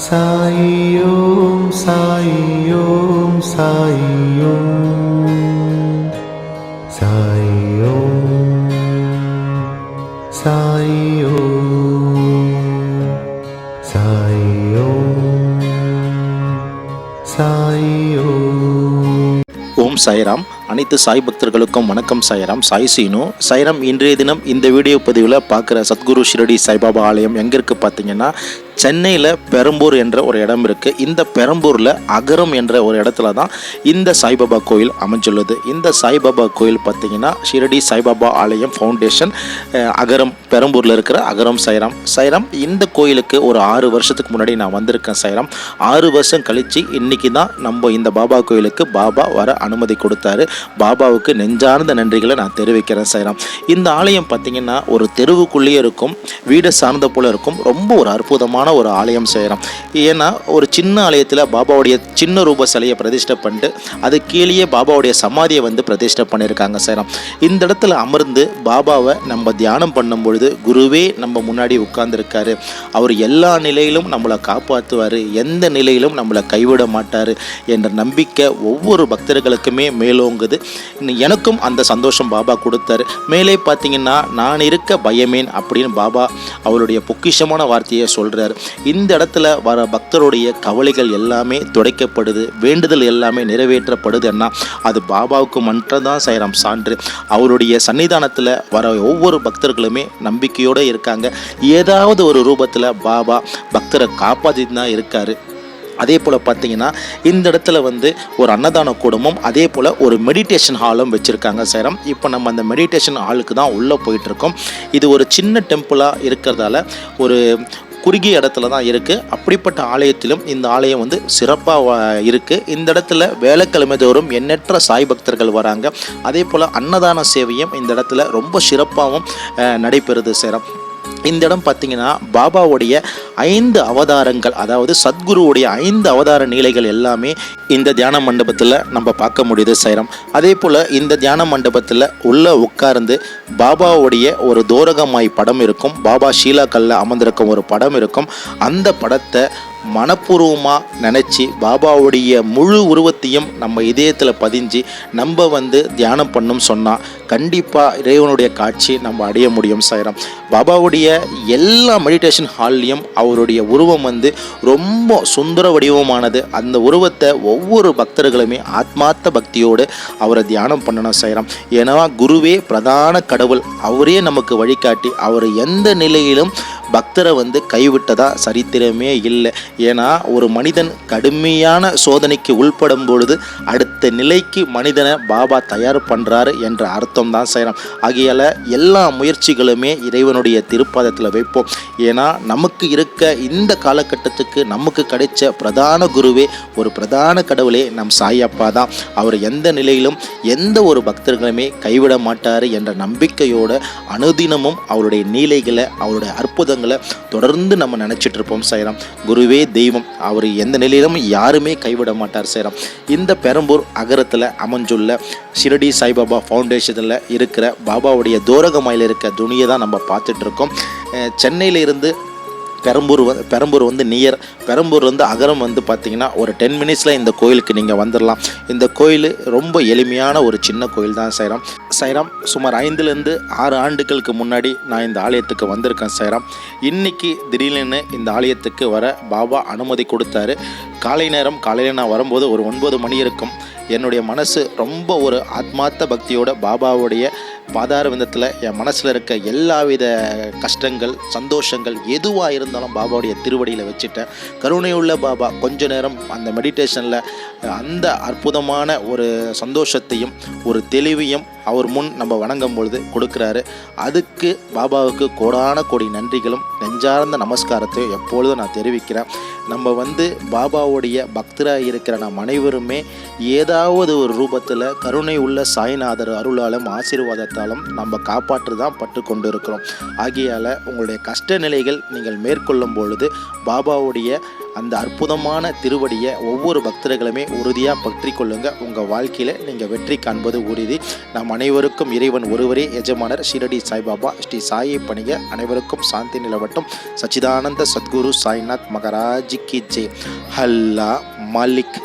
சாயி ஓம் சாயி ஓம் சாயி ஓம் சாயி ஓம் சாயி ஓம் சாயி ஓம் சாயி ஓம். ஓம் சாய்ராம். அனைத்து சாய் பக்தர்களுக்கும் வணக்கம். சாய்ராம், சாய் சீனு. சாய்ராம், இன்றைய தினம் இந்த வீடியோ பதிவில் பார்க்குற சத்குரு ஷிரடி சாய்பாபா ஆலயம் எங்கே இருக்குது பார்த்தீங்கன்னா, சென்னையில் பெரம்பூர் என்ற ஒரு இடம் இருக்குது. இந்த பெரம்பூரில் அகரம் என்ற ஒரு இடத்துல தான் இந்த சாய்பாபா கோயில் அமைஞ்சுள்ளது. இந்த சாய்பாபா கோயில் பார்த்திங்கன்னா ஷிரடி சாய்பாபா ஆலயம் ஃபவுண்டேஷன், அகரம், பெரம்பூரில் இருக்கிற அகரம். சாய்ராம், இந்த கோயிலுக்கு ஒரு 6 வருஷத்துக்கு முன்னாடி நான் வந்திருக்கேன். சாய்ராம், 6 வருஷம் கழித்து இன்றைக்கி தான் நம்ம இந்த பாபா கோயிலுக்கு பாபா வர அனுமதி கொடுத்தாரு. பாபாவுக்கு நெஞ்சார்ந்த நன்றிகளை நான் தெரிவிக்கிறேன். சாய்ராம், இந்த ஆலயம் பார்த்திங்கன்னா ஒரு தெருவுக்குள்ளேயே இருக்கும், வீடு சார்ந்த போல இருக்கும். ரொம்ப ஒரு அற்புதமான ஒரு ஆலயம். செய்கிறோம். ஏன்னா ஒரு சின்ன ஆலயத்தில் பாபாவுடைய சின்ன ரூப சிலையை பிரதிஷ்டை பண்ணிட்டு அது கீழே பாபாவுடைய சமாதியை வந்து பிரதிஷ்டை பண்ணியிருக்காங்க. செய்கிறோம். இந்த இடத்துல அமர்ந்து பாபாவை நம்ம தியானம் பண்ணும் பொழுது குருவே நம்ம முன்னாடி உட்கார்ந்துருக்காரு. அவர் எல்லா நிலையிலும் நம்மளை காப்பாற்றுவார், எந்த நிலையிலும் நம்மளை கைவிட மாட்டார் என்ற நம்பிக்கை ஒவ்வொரு பக்தர்களுக்குமே மேலோங்குது. எனக்கும் அந்த சந்தோஷம் பாபா கொடுத்தாரு. மேலே பார்த்தீங்கன்னா, நான் இருக்க பயமேன் அப்படின்னு பாபா அவருடைய பொக்கிஷமான வார்த்தையை சொல்கிறார். இந்த இடத்துல வர பக்தருடைய கவலைகள் எல்லாமே துடைக்கப்படுது, வேண்டுதல் எல்லாமே நிறைவேற்றப்படுதுன்னா அது பாபாவுக்கு மட்டும்தான் சாய்ராம் சான்று. அவருடைய சன்னிதானத்தில் வர ஒவ்வொரு பக்தர்களுமே நம்பிக்கையோடு இருக்காங்க. ஏதாவது ஒரு ரூபத்தில் பாபா பக்தரை காப்பாற்றிட்டு தான் இருக்காரு. அதே போல் பார்த்தீங்கன்னா, இந்த இடத்துல வந்து ஒரு அன்னதான கூடமும் அதே போல் ஒரு மெடிடேஷன் ஹாலும் வச்சுருக்காங்க. சாய்ராம், இப்போ நம்ம அந்த மெடிடேஷன் ஹாலுக்கு தான் உள்ளே போயிட்டுருக்கோம். இது ஒரு சின்ன டெம்பிளாக இருக்கிறதால ஒரு குறுகிய இடத்துல தான் இருக்குது. அப்படிப்பட்ட ஆலயத்திலும் இந்த ஆலயம் வந்து சிறப்பாக இருக்குது. இந்த இடத்துல வேலைக்கிழமை தோறும் எண்ணற்ற சாய் பக்தர்கள் வராங்க. அதே போல் அன்னதான சேவையும் இந்த இடத்துல ரொம்ப சிறப்பாகவும் நடைபெறுது. சாய்ராம், இந்த இடம் பார்த்திங்கன்னா பாபாவுடைய 5 அவதாரங்கள், அதாவது சத்குருவுடைய 5 அவதார நிலைகள் எல்லாமே இந்த தியான மண்டபத்தில் நம்ம பார்க்க முடியுது. சாய்ராம், அதே போல் இந்த தியான மண்டபத்தில் உள்ளே உட்கார்ந்து பாபாவுடைய ஒரு தோரகமாய் படம் இருக்கும். பாபா ஷீலா கல்ல அமர்ந்திருக்கும் ஒரு படம் இருக்கும். அந்த படத்தை மனப்பூர்வமாக நினச்சி பாபாவுடைய முழு உருவத்தையும் நம்ம இதயத்தில் பதிஞ்சு நம்ம வந்து தியானம் பண்ணோம் சொன்னால் கண்டிப்பாக இறைவனுடைய காட்சி நம்ம அடைய முடியும். சாய்ராம், பாபாவுடைய எல்லா மெடிடேஷன் ஹால்லையும் அவருடைய உருவம் வந்து ரொம்ப சுந்தர வடிவமானது. அந்த உருவத்தை ஒவ்வொரு பக்தர்களுமே ஆத்மார்த்த பக்தியோடு அவரை தியானம் பண்ணணும். சாய்ராம், ஏன்னா குருவே பிரதான கடவுள், அவரே நமக்கு வழிகாட்டி. அவர் எந்த நிலையிலும் பக்தரை வந்து கைவிட்டதா சரித்திரமே இல்லை. ஏன்னா ஒரு மனிதன் கடுமையான சோதனைக்கு உள்படும் பொழுது அடுத்த நிலைக்கு மனிதனை பாபா தயார் பண்ணுறாரு என்ற அர்த்தம் தான். செய்யலாம். ஆகையால் எல்லா முயற்சிகளுமே இறைவனுடைய திருப்பாதத்தில் வைப்போம். ஏன்னா நமக்கு இருக்க இந்த காலகட்டத்துக்கு நமக்கு கிடைச்ச பிரதான குருவே, ஒரு பிரதான கடவுளே நம் சாயப்பா தான். அவர் எந்த நிலையிலும் எந்த ஒரு பக்தர்களுமே கைவிட மாட்டார் என்ற நம்பிக்கையோடு அனுதினமும் அவருடைய நீலைகளை, அவருடைய அற்புதங்களை தொடர்ந்து நம்ம நினைச்சிட்டு இருப்போம். சாய்ராம், குருவே தெய்வம், அவர் எந்த நிலையிலும் யாருமே கைவிட மாட்டார். சாய்ராம், இந்த பெரம்பூர் அகரத்தில் அமைஞ்சுள்ள ஷிரடி சாய்பாபா ஃபவுண்டேஷனில் இருக்கிற பாபாவுடைய தோரகமாயில் இருக்க துணியை தான் நம்ம பார்த்துட்டு இருக்கோம். சென்னையில் இருந்து பெரம்பூர் வந்து நியர். பெரம்பூர் வந்து அகரம் வந்து பார்த்திங்கன்னா ஒரு 10 மினிட்ஸில் இந்த கோயிலுக்கு நீங்கள் வந்துடலாம். இந்த கோயில் ரொம்ப எளிமையான ஒரு சின்ன கோயில் தான். சாய்ராம், சுமார் 5லேருந்து 6 ஆண்டுகளுக்கு முன்னாடி நான் இந்த ஆலயத்துக்கு வந்திருக்கேன். சாய்ராம், இன்றைக்கி திடீர்னு இந்த ஆலயத்துக்கு வர பாபா அனுமதி கொடுத்தாரு. காலையில் நான் வரும்போது ஒரு 9 மணி இருக்கும். என்னுடைய மனசு ரொம்ப ஒரு ஆத்மார்த்த பக்தியோட பாபாவுடைய பாதார விந்தத்தில் என் மனசில் இருக்க எல்லாவித கஷ்டங்கள், சந்தோஷங்கள் எதுவாக இருந்தாலும் பாபாவுடைய திருவடியில் வச்சுட்டேன். கருணையுள்ள பாபா கொஞ்ச நேரம் அந்த மெடிடேஷனில் அந்த அற்புதமான ஒரு சந்தோஷத்தையும் ஒரு தெளிவையும் அவர் முன் நம்ம வணங்கும் பொழுது கொடுக்குறாரு. அதுக்கு பாபாவுக்கு கோடான கோடி நன்றிகளும் நெஞ்சார்ந்த நமஸ்காரத்தையும் எப்பொழுதும் நான் தெரிவிக்கிறேன். நம்ம வந்து பாபாவுடைய பக்தராக இருக்கிற நாம் அனைவருமே ஏதாவது ஒரு ரூபத்தில் கருணை உள்ள சாய்நாதர் அருளாலும் ஆசீர்வாதத்தாலும் நம்ம காப்பாற்று தான் பட்டு கொண்டு இருக்கிறோம். ஆகையால் உங்களுடைய கஷ்ட நிலைகள் நீங்கள் மேற்கொள்ளும் பொழுது பாபாவுடைய அந்த அற்புதமான திருவடியை ஒவ்வொரு பக்தர்களுமே உறுதியாக பற்றி கொள்ளுங்க. உங்கள் வாழ்க்கையில் நீங்கள் வெற்றி காண்பது உறுதி. நம் அனைவருக்கும் இறைவன் ஒருவரே எஜமானர் ஷிரடி சாய்பாபா. ஸ்ரீ சாயை பணிக. அனைவருக்கும் சாந்தி நிலவட்டும். சச்சிதானந்த சத்குரு சாய்நாத் மகாராஜ் கி ஜெய். அல்லா மாலிக்.